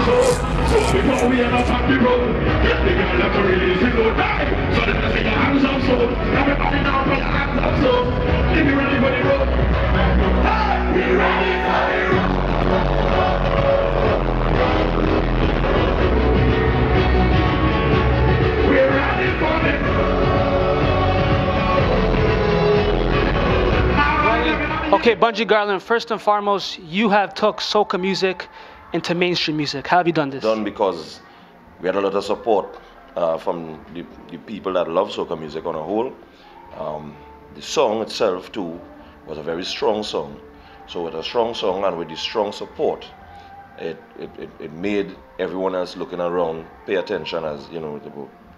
So before we ever start the road, get the girl that release it, no die. So let me see your hands up, so everybody now put your hands up, so if you ready for the road, hey, we ready for the road. We're ready for the road. Okay, Bunji Garlin, first and foremost, you have took soca music into mainstream music. How have you done this? Done because we had a lot of support from the people that love soca music on a whole. The song itself too was a very strong song. So with a strong song and with the strong support, it made everyone else looking around pay attention. As you know,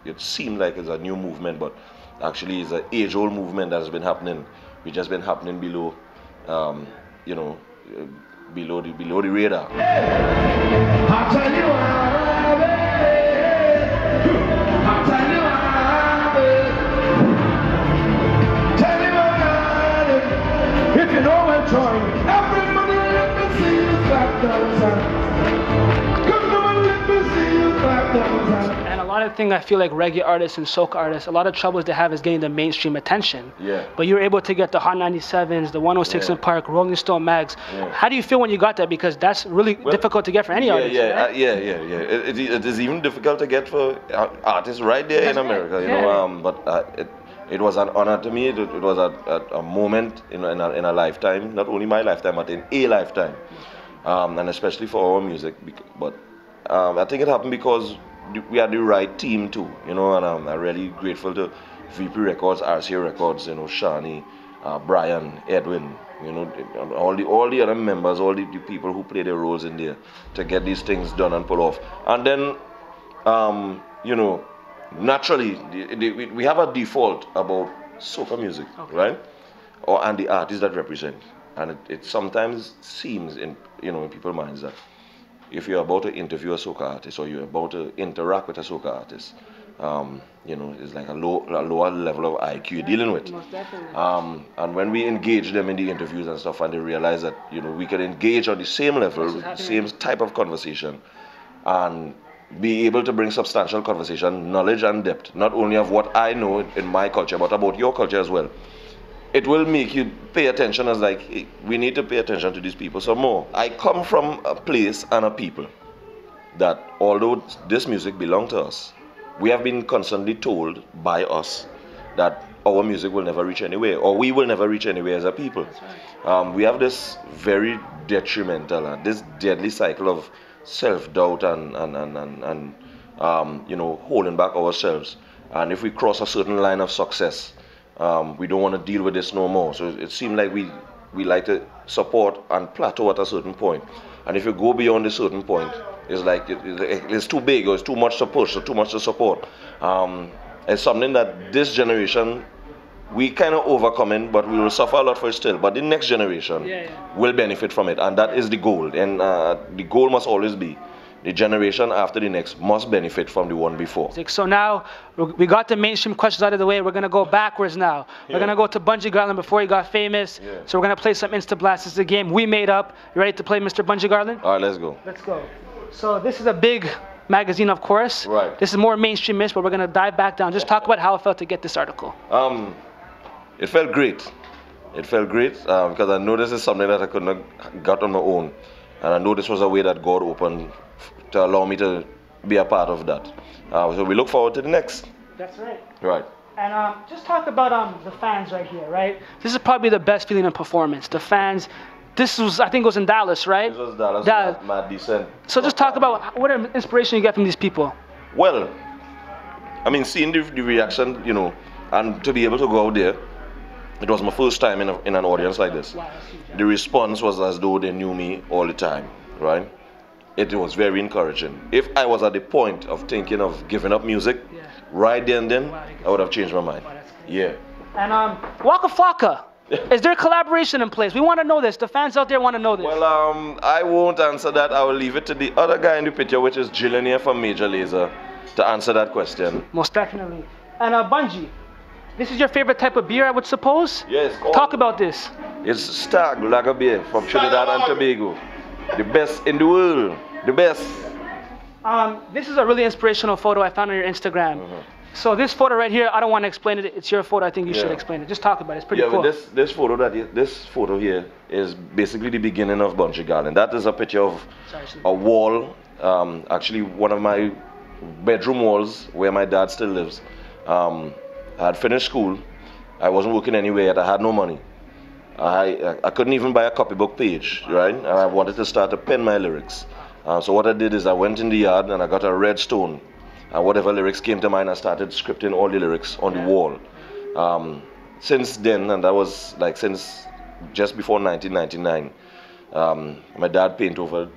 it seemed like it's a new movement, but actually it's an age-old movement that has been happening. It's just been happening below, you know, below the radar. I'll tell you why, baby. I'll tell you why, baby. Tell you why, if you know I'm trying. Everybody let me see you clap downtown. Come on, let me see you clap downtown. And a lot of things I feel like reggae artists and soca artists, a lot of troubles they have is getting the mainstream attention. Yeah. But you're able to get the Hot 97s, the 106 in Park, Rolling Stone mags. Yeah. How do you feel when you got that? Because that's really difficult to get for any artist. Right? It is even difficult to get for artists right there in America, you know. But it was an honor to me. It was a moment in a lifetime, not only my lifetime, but in a lifetime, and especially for our music. But I think it happened because we had the right team too, you know, and I'm really grateful to VP Records, RCA Records, you know, Shani, Brian, Edwin, you know, all the other members, all the people who play their roles in there to get these things done and pull off. And then, you know, naturally, we have a default about soca music, right? And the artists that represent. And it sometimes seems in people's minds that if you're about to interview a soca artist or you're about to interact with a soca artist, you know, it's like a lower level of IQ you're dealing with. Most definitely. And when we engage them in the interviews and stuff, and they realize that, you know, we can engage on the same level, the same type of conversation, and be able to bring substantial conversation, knowledge and depth, not only of what I know in my culture, but about your culture as well. It will make you pay attention as like, hey, we need to pay attention to these people some more. I come from a place and a people that although this music belongs to us, we have been constantly told by us that our music will never reach anywhere, or we will never reach anywhere as a people. That's right. We have this very detrimental, this deadly cycle of self-doubt and you know, holding back ourselves. And if we cross a certain line of success, we don't want to deal with this no more. So it seemed like we like to support and plateau at a certain point. And if you go beyond a certain point, it's like it's too big or it's too much to push or too much to support. It's something that this generation, we kind of overcoming, but we will suffer a lot for it still. But the next generation will benefit from it. And that is the goal. And the goal must always be the generation after the next must benefit from the one before. So now we got the mainstream questions out of the way. We're going to go backwards now. We're going to go to Bunji Garlin before he got famous. So we're going to play some Insta Blast. This is a game we made up. You ready to play, Mr. Bunji Garlin? All right, let's go. Let's go. So this is a big magazine, of course. Right. This is more mainstream-ish, but we're going to dive back down. Just talk about how it felt to get this article. It felt great. It felt great because I know this is something that I couldn't have got on my own. And I know this was a way that God opened to allow me to be a part of that. So we look forward to the next. That's right. Right. And just talk about the fans right here, right? This is probably the best feeling in performance. The fans, this was, I think it was in Dallas, right? This was Dallas. My descent. So just talk about what inspiration you get from these people. Well, I mean, seeing the reaction, you know, and to be able to go out there, it was my first time in an audience like this. Wow, the response was as though they knew me all the time, right? It was very encouraging. If I was at the point of thinking of giving up music, right there and then, I would have changed my mind. Yeah. And Waka Flocka, is there a collaboration in place? We want to know this. The fans out there want to know this. Well, I won't answer that. I will leave it to the other guy in the picture, which is Jillian here from Major Lazer, to answer that question. Most definitely. And Bunji, this is your favorite type of beer, I would suppose? Yes. Talk about this. It's Stag Lager beer from Trinidad and Tobago. The best in the world. The best. This is a really inspirational photo I found on your Instagram. So this photo right here, I don't want to explain it. It's your photo. I think you should explain it. Just talk about it. It's pretty cool. But this photo here is basically the beginning of Bunji Garlin. That is a picture of a wall, actually one of my bedroom walls where my dad still lives. I had finished school. I wasn't working anywhere yet. I had no money. I couldn't even buy a copybook page, right? And I wanted to start to pen my lyrics. So what I did is I went in the yard and I got a red stone. And whatever lyrics came to mind, I started scripting all the lyrics on the wall. Since then, and that was like since just before 1999, my dad painted over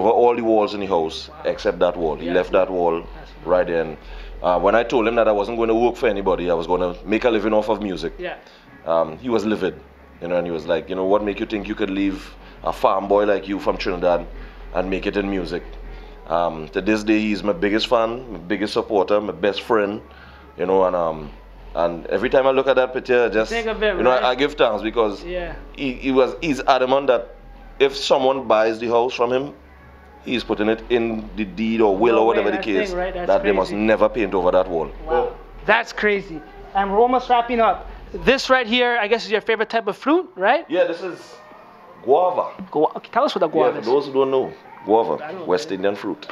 all the walls in the house except that wall. He left that wall right there. And when I told him that I wasn't going to work for anybody, I was going to make a living off of music, he was livid. You know, and he was like, you know, what make you think you could leave a farm boy like you from Trinidad and make it in music? To this day, he's my biggest fan, my biggest supporter, my best friend, you know, and every time I look at that picture, I just, I give thanks because he's adamant that if someone buys the house from him, he's putting it in the deed or will or whatever the case, that they must never paint over that wall. Wow, that's crazy. And we're almost wrapping up. This right here, I guess, is your favorite type of fruit, right? Yeah, this is guava. Okay, tell us what the guava is. For those who don't know, guava, West Indian fruit.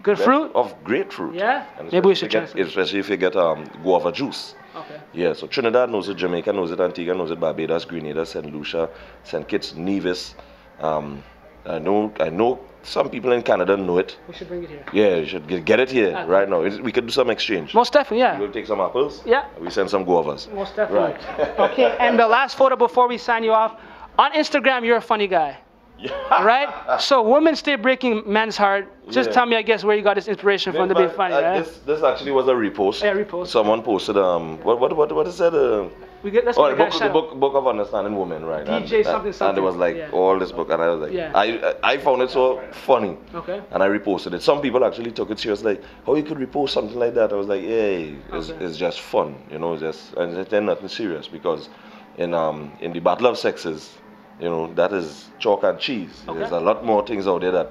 Good fruit? Of great fruit. Yeah? Maybe we should try some. Especially if you get guava juice. Okay. Yeah, so Trinidad knows it, Jamaica knows it, Antigua knows it, Barbados, Grenada, St. Lucia, St. Kitts, Nevis. I know some people in Canada know it. We should bring it here. Yeah, you should get it here right now. We could do some exchange. Most definitely, yeah. We'll take some apples. Yeah. We send some guavas. Most definitely. Right. Okay, and the last photo before we sign you off. On Instagram, you're a funny guy. Right? So women stay breaking men's heart. Just tell me, I guess, where you got this inspiration from to be funny, right? This actually was a repost. Yeah, repost. Someone posted, what is that? The book of Understanding Women, right? DJ something. And it was like all this book, and I was like, I found it so funny. Okay. And I reposted it. Some people actually took it serious, like, how you could repost something like that? I was like, it's just fun, you know, and it's nothing serious because in the battle of sexes, you know, that is chalk and cheese. Okay. There's a lot more things out there that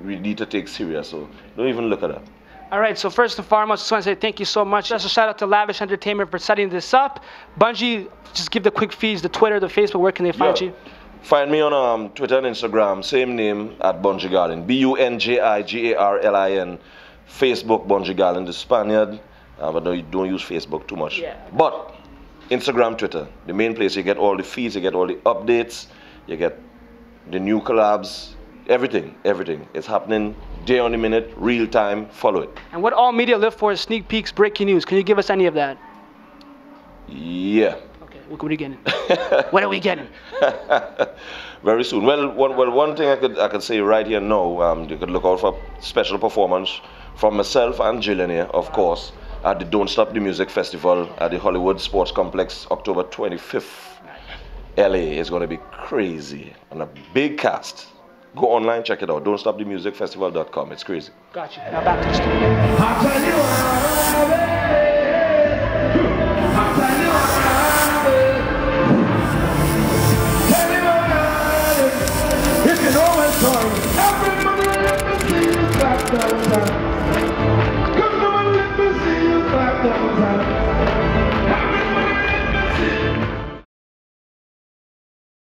we need to take serious, so don't even look at that. All right, so first and foremost, I just want to say thank you so much. Just a shout out to Lavish Entertainment for setting this up. Bunji, just give the quick feeds, the Twitter, the Facebook, where can they find you? Find me on Twitter and Instagram, same name, at Bunji Garlin, BunjiGarlin. Facebook, Bunji Garlin, the Spaniard, but no, you don't use Facebook too much. Yeah. But Instagram, Twitter, the main place you get all the feeds, you get all the updates, you get the new collabs, everything. It's happening day on the minute, real time, follow it. And what all media live for is sneak peeks, breaking news. Can you give us any of that? Yeah. Okay, what are we getting? What are we getting? Very soon. Well, one thing I could say right here now, you could look out for special performance from myself and Jillian here, of course, at the Don't Stop the Music Festival at the Hollywood Sports Complex, October 25th. LA is going to be crazy and a big cast. Go online, check it out. Don'tStopTheMusicFestival.com. It's crazy. Got you. Now back to the studio.